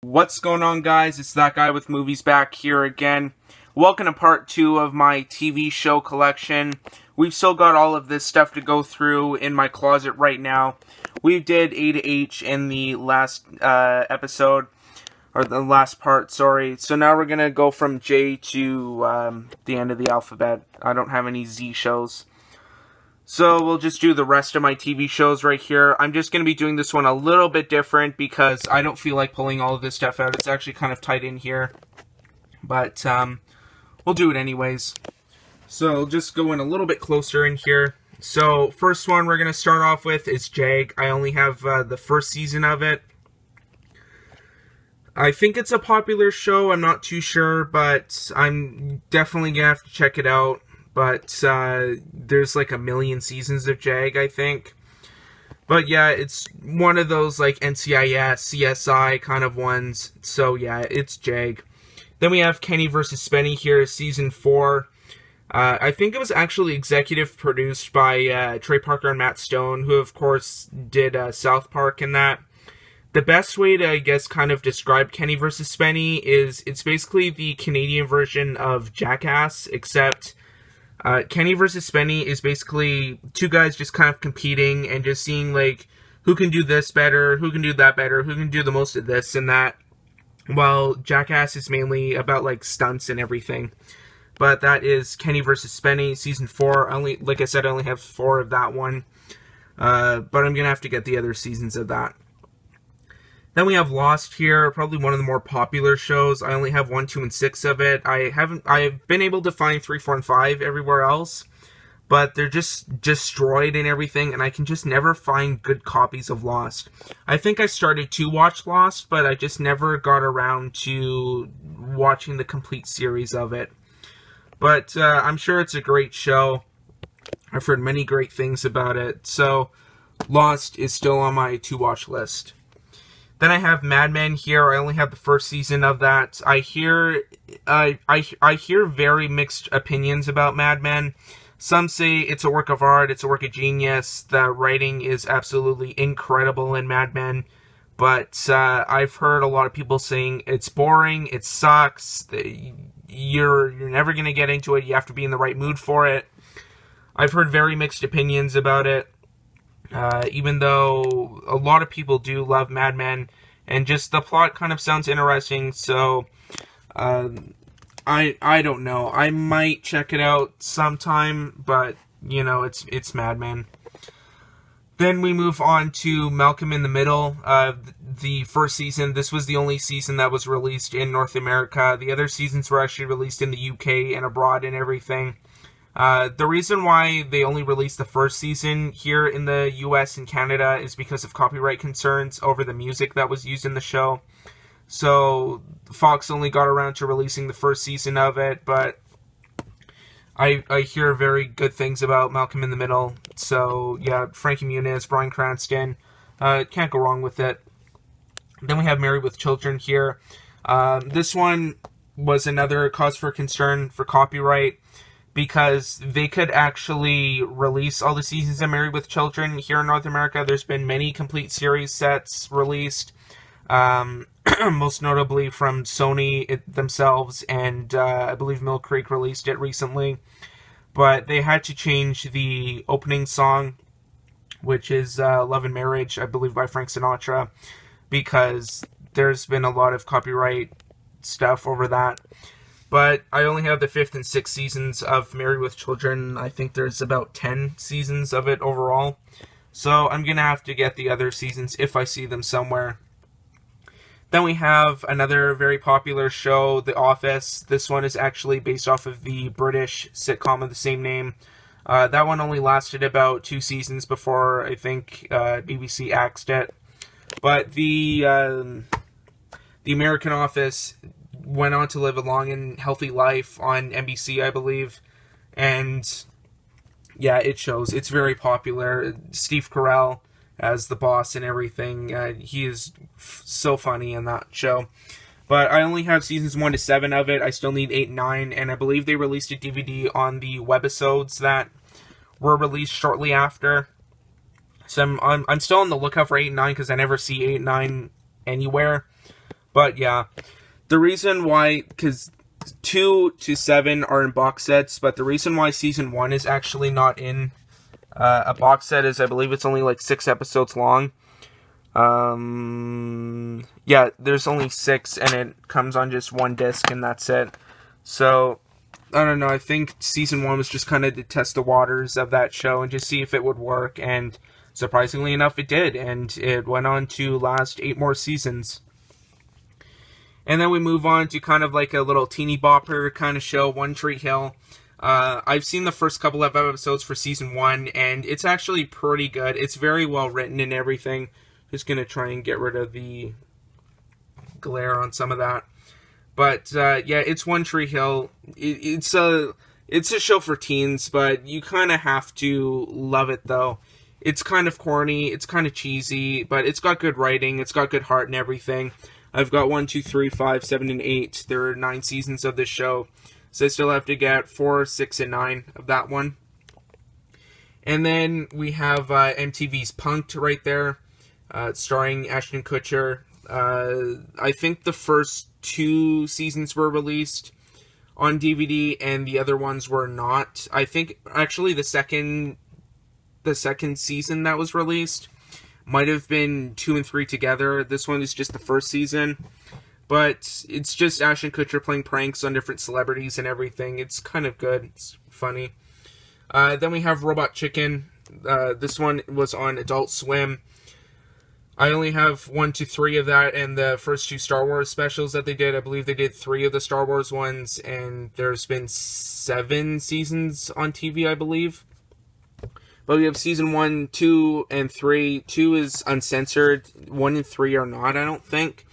What's going on, guys? It's that guy with movies back here again. Welcome to part 2 of my TV show collection. We've still got all of this stuff to go through in my closet right now. We did A to H in the last episode, or the last part, sorry. So now we're going to go from J to the end of the alphabet. I don't have any Z shows. So we'll just do the rest of my TV shows right here. I'm just going to be doing this one a little bit different because I don't feel like pulling all of this stuff out. It's actually kind of tight in here. But we'll do it anyways. So I'll just go in a little bit closer in here. So first one we're going to start off with is Jag. I only have the first season of it. I think it's a popular show. I'm not too sure, but I'm definitely going to have to check it out. But there's like 1 million seasons of Jag, I think. But yeah, it's one of those like NCIS, CSI kind of ones. So yeah, it's Jag. Then we have Kenny vs. Spenny here, season 4. I think it was actually executive produced by Trey Parker and Matt Stone, who of course did South Park and that. The best way to, I guess, kind of describe Kenny vs. Spenny is it's basically the Canadian version of Jackass, except Kenny vs. Spenny is basically two guys just kind of competing and just seeing, like, who can do this better, who can do that better, who can do the most of this and that. While Jackass is mainly about, like, stunts and everything. But that is Kenny vs. Spenny, season 4. Like I said, I only have 4 of that one. But I'm going to have to get the other seasons of that. Then we have Lost here, probably one of the more popular shows. I only have 1, 2, and 6 of it. I've been able to find 3, 4, and 5 everywhere else, but they're just destroyed and everything, and I can just never find good copies of Lost. I think I started to watch Lost, but I just never got around to watching the complete series of it. But I'm sure it's a great show. I've heard many great things about it, so Lost is still on my to-watch list. Then I have Mad Men here. I only have the first season of that. I hear very mixed opinions about Mad Men. Some say it's a work of art, it's a work of genius. The writing is absolutely incredible in Mad Men. But I've heard a lot of people saying it's boring, it sucks, you're never going to get into it, you have to be in the right mood for it. I've heard very mixed opinions about it. Even though a lot of people do love Mad Men, and just the plot kind of sounds interesting, so I don't know. I might check it out sometime, but you know, it's Mad Men. Then we move on to Malcolm in the Middle. The first season, this was the only season that was released in North America. The other seasons were actually released in the UK and abroad and everything. The reason why they only released the first season here in the US and Canada is because of copyright concerns over the music that was used in the show. So Fox only got around to releasing the first season of it, but I hear very good things about Malcolm in the Middle. So yeah, Frankie Muniz, Bryan Cranston, can't go wrong with it. Then we have Married with Children here. This one was another cause for concern for copyright, because they could actually release all the seasons of Married with Children here in North America. There's been many complete series sets released, most notably from Sony themselves, and I believe Mill Creek released it recently. But they had to change the opening song, which is Love and Marriage, I believe by Frank Sinatra, because there's been a lot of copyright stuff over that. But I only have the 5th and 6th seasons of Married with Children. I think there's about 10 seasons of it overall. So I'm going to have to get the other seasons if I see them somewhere. Then we have another very popular show, The Office. This one is actually based off of the British sitcom of the same name. That one only lasted about 2 seasons before, I think, BBC axed it. But the American Office went on to live a long and healthy life on NBC, I believe. And yeah, it shows. It's very popular. Steve Carell as the boss and everything. He is so funny in that show. But I only have seasons 1 to 7 of it. I still need 8 and 9. And I believe they released a DVD on the webisodes that were released shortly after. So I'm still on the lookout for 8 and 9 because I never see 8 and 9 anywhere. But yeah, the reason why, because 2 to 7 are in box sets, but the reason why season 1 is actually not in a box set is I believe it's only like 6 episodes long. Yeah, there's only 6, and it comes on just one disc, and that's it. So, I don't know, I think season 1 was just kind of to test the waters of that show and just see if it would work, and surprisingly enough, it did, and it went on to last 8 more seasons. And then we move on to kind of like a little teeny bopper kind of show, One Tree Hill. I've seen the first couple of episodes for season 1, and it's actually pretty good. It's very well written and everything. Just going to try and get rid of the glare on some of that. But, yeah, it's One Tree Hill. It's a show for teens, but you kind of have to love it, though. It's kind of corny, it's kind of cheesy, but it's got good writing, it's got good heart and everything. I've got 1, 2, 3, 5, 7, and 8. There are 9 seasons of this show, so I still have to get 4, 6, and 9 of that one. And then we have MTV's Punk'd right there, starring Ashton Kutcher. I think the first 2 seasons were released on DVD, and the other ones were not. I think, actually, the second season that was released might have been 2 and 3 together. This one is just the first season. But it's just Ashton Kutcher playing pranks on different celebrities and everything. It's kind of good. It's funny. Then we have Robot Chicken. This one was on Adult Swim. I only have 1 to 3 of that, and the first 2 Star Wars specials that they did. I believe they did 3 of the Star Wars ones, and there's been 7 seasons on TV, I believe. But we have season 1, 2, and 3. 2 is uncensored. 1 and 3 are not, I don't think.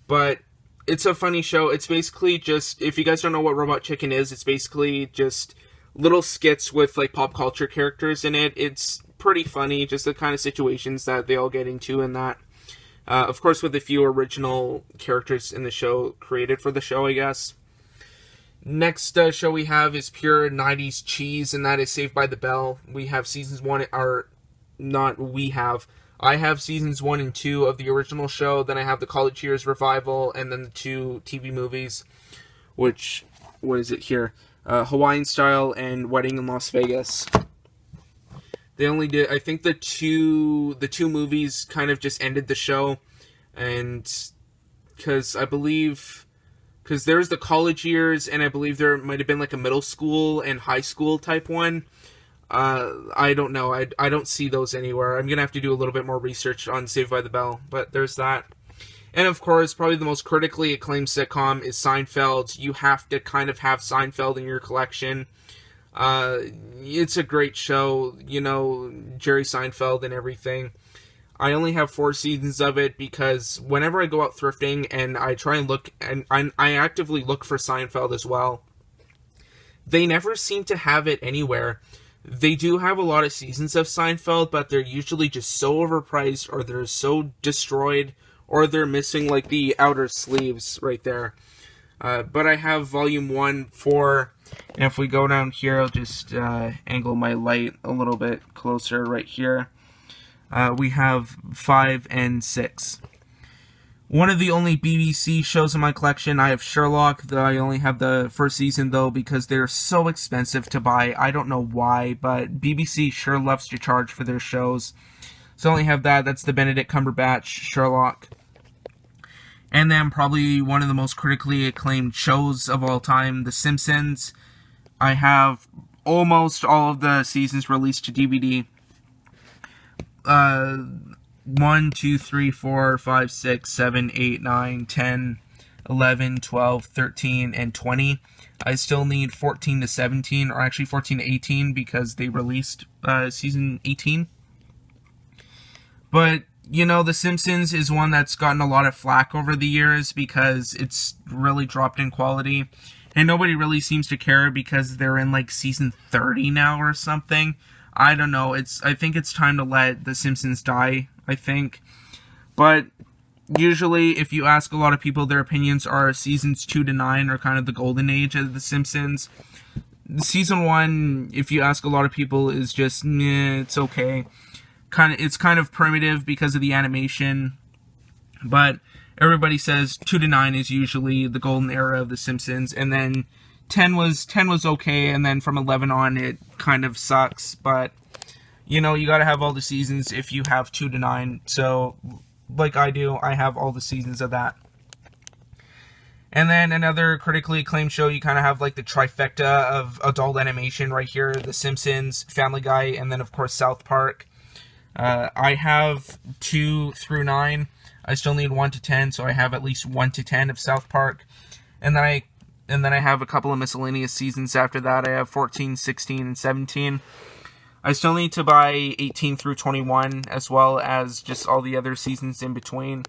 But it's a funny show. It's basically just, if you guys don't know what Robot Chicken is, it's basically just little skits with like pop culture characters in it. It's pretty funny, just the kind of situations that they all get into in that. Of course, with a few original characters in the show, created for the show, I guess. Next show we have is pure 90s cheese, and that is Saved by the Bell. We have seasons 1, I have seasons 1 and 2 of the original show, then I have the College Years revival, and then the 2 TV movies, which, what is it here? Hawaiian Style and Wedding in Las Vegas. They only did, I think the two movies kind of just ended the show, and because there's the College Years, and I believe there might have been like a middle school and high school type one. I don't know. I don't see those anywhere. I'm going to have to do a little bit more research on Saved by the Bell, but there's that. And of course, probably the most critically acclaimed sitcom is Seinfeld. You have to kind of have Seinfeld in your collection. It's a great show, you know, Jerry Seinfeld and everything. I only have 4 seasons of it because whenever I go out thrifting and I try and look, and I actively look for Seinfeld as well, they never seem to have it anywhere. They do have a lot of seasons of Seinfeld, but they're usually just so overpriced, or they're so destroyed, or they're missing like the outer sleeves right there. But I have volume 1, 4, and if we go down here, I'll just angle my light a little bit closer right here. We have 5 and 6. One of the only BBC shows in my collection, I have Sherlock, though I only have the first season, though, because they're so expensive to buy. I don't know why, but BBC sure loves to charge for their shows. So I only have that. That's the Benedict Cumberbatch Sherlock. And then probably one of the most critically acclaimed shows of all time, The Simpsons. I have almost all of the seasons released to DVD. 1, 2, 3, 4, 5, 6, 7, 8, 9, 10, 11, 12, 13, and 20. I still need 14 to 17, or actually 14 to 18, because they released season 18. But, you know, The Simpsons is one that's gotten a lot of flack over the years because it's really dropped in quality. And nobody really seems to care because they're in, like, season 30 now or something. I don't know. I think it's time to let The Simpsons die, I think. But usually, if you ask a lot of people, their opinions are seasons 2 to 9 are kind of the golden age of The Simpsons. Season 1, if you ask a lot of people, is just, meh, it's okay. It's kind of primitive because of the animation. But everybody says 2 to 9 is usually the golden era of The Simpsons, and then 10 was okay, and then from 11 on it kind of sucks. But you know, you gotta have all the seasons if you have 2 to 9. So, like I do, I have all the seasons of that. And then another critically acclaimed show, you kind of have like the trifecta of adult animation right here: The Simpsons, Family Guy, and then of course South Park. I have 2 through 9. I still need 1 to 10, so I have at least 1 to 10 of South Park. And then I have a couple of miscellaneous seasons after that. I have 14, 16, and 17. I still need to buy 18 through 21, as well as just all the other seasons in between.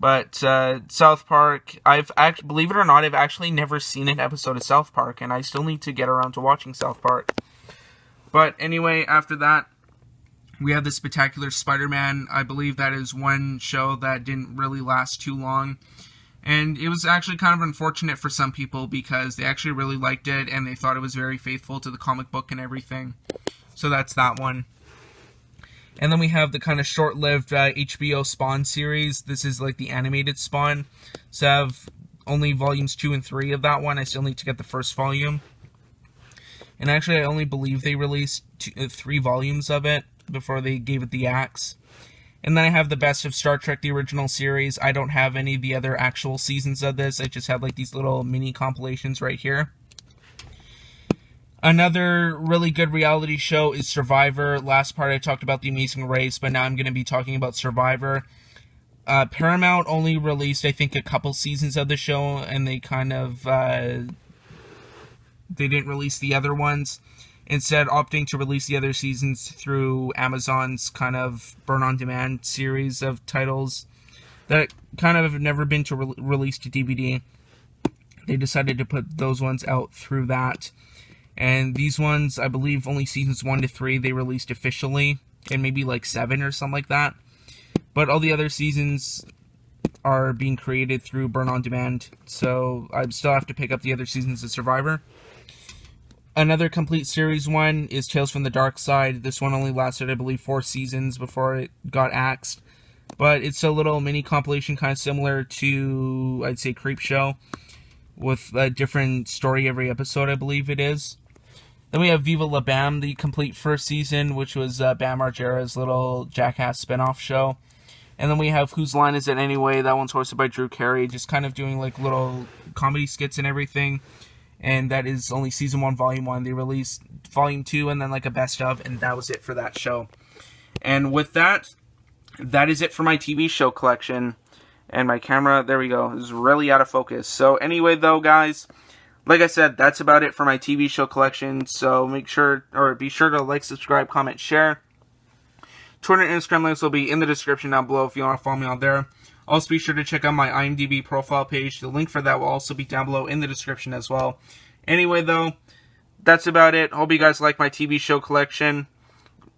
But South Park, believe it or not, I've actually never seen an episode of South Park, and I still need to get around to watching South Park. But anyway, after that, we have the Spectacular Spider-Man. I believe that is one show that didn't really last too long. And it was actually kind of unfortunate for some people because they actually really liked it and they thought it was very faithful to the comic book and everything. So that's that one. And then we have the kind of short-lived HBO Spawn series. This is like the animated Spawn. So I have only volumes 2 and 3 of that one. I still need to get the first volume. And actually, I only believe they released 3 volumes of it before they gave it the axe. And then I have the Best of Star Trek, the original series. I don't have any of the other actual seasons of this. I just have like these little mini compilations right here. Another really good reality show is Survivor. Last part I talked about The Amazing Race, but now I'm going to be talking about Survivor. Paramount only released, I think, a couple seasons of the show, and they kind of, they didn't release the other ones. Instead, opting to release the other seasons through Amazon's kind of burn-on-demand series of titles that kind of have never been released to DVD. They decided to put those ones out through that. And these ones, I believe only seasons 1 to 3 they released officially, and maybe like 7 or something like that. But all the other seasons are being created through Burn On Demand, so I still have to pick up the other seasons of Survivor. Another complete series one is Tales from the Dark Side. This one only lasted, I believe, 4 seasons before it got axed. But it's a little mini compilation, kind of similar to, I'd say, Creepshow, with a different story every episode, I believe it is. Then we have Viva La Bam, the complete first season, which was Bam Margera's little Jackass spinoff show. And then we have Whose Line Is It Anyway? That one's hosted by Drew Carey, just kind of doing like little comedy skits and everything. And that is only season 1, volume 1. They released volume 2 and then like a best of, and that was it for that show. And with that, that is it for my TV show collection. And my camera, there we go, is really out of focus. So anyway though, guys, like I said, that's about it for my TV show collection. So be sure to like, subscribe, comment, share. Twitter and Instagram links will be in the description down below if you want to follow me on there. Also be sure to check out my IMDb profile page. The link for that will also be down below in the description as well. Anyway though, that's about it. Hope you guys like my TV show collection.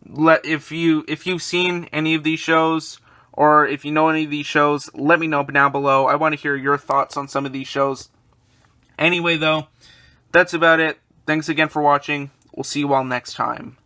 If you've seen any of these shows, or if you know any of these shows, let me know down below. I want to hear your thoughts on some of these shows. Anyway, though, that's about it. Thanks again for watching. We'll see you all next time.